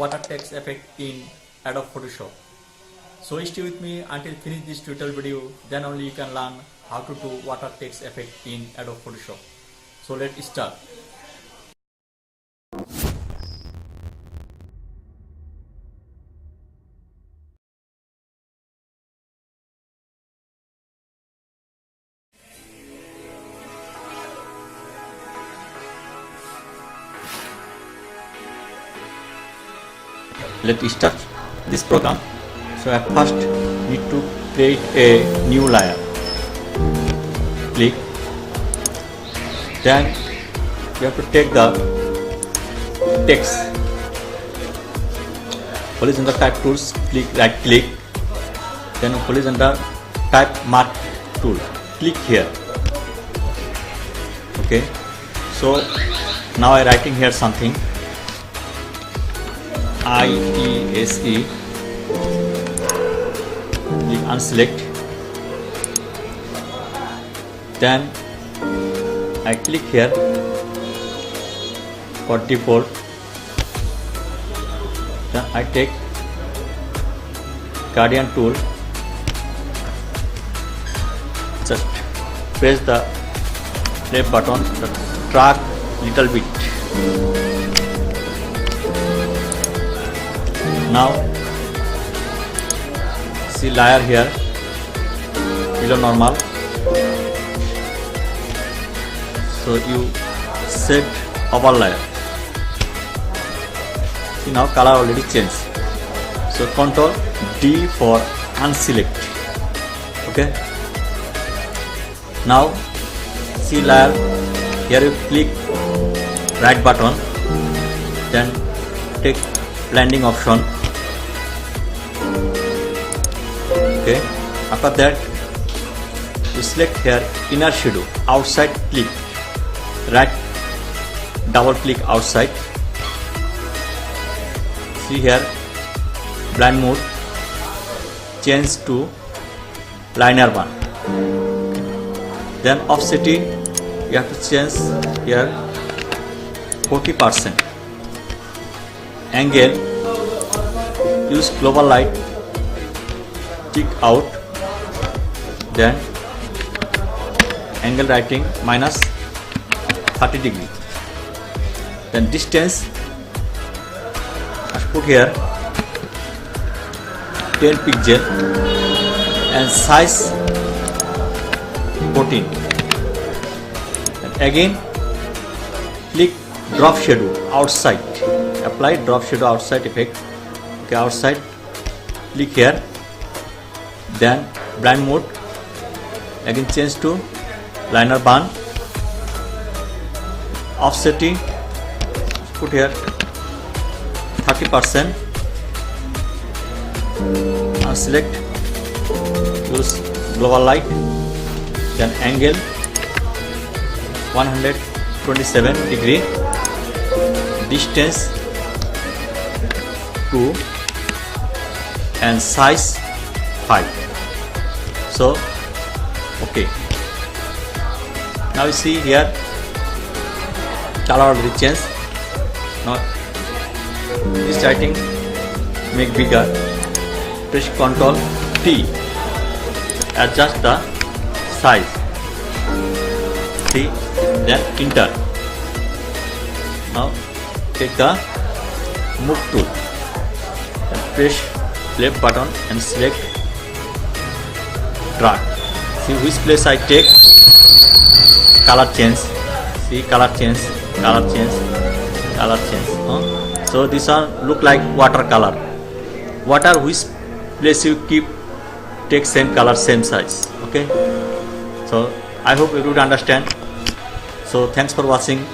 water text effect in Adobe Photoshop. So stay with me until finish this tutorial video, then only you can learn how to do water text effect in Adobe Photoshop. So let's start. Let's start this program. So at first need to create a new layer. Click. Then you have to take the text. Horizontal type tools. Click, right click. Then horizontal type mark tool. Click here. Okay. So now I writing here something. ITSE. Click unselect. Then I click here for default. Then I take guardian tool. Just press the left button. Drag little bit. Now see layer here below normal. So you set overlay. See now color already changed. So Ctrl D for unselect. Okay. Now see layer. Here you click right button. Then take blending option. Okay. After that you select here inner shadow, outside click, right double click outside. See here blend mode, change to liner one. Then offsetting you have to change here 40%. Angle, use global light, tick out, then angle writing minus 30 degree. Then distance, I put here 10 pixel and size 14. And again click drop shadow outside. Apply drop shadow outside effect. Okay, outside click here. Then blind mode, again change to liner band. Offsetting, put here 30%. Now select, use global light. Then angle 127 degree. Distance 2 and size 5. So okay, now you see here color already changed. Now this writing make bigger. Press Ctrl T, adjust the size. See, then enter. Now take the move tool and press left button and select drag. See which place I take, color change. See color change, color change, color change. So this one look like watercolor. Water which place you keep, take same color, same size. Okay. So I hope you would understand. So thanks for watching.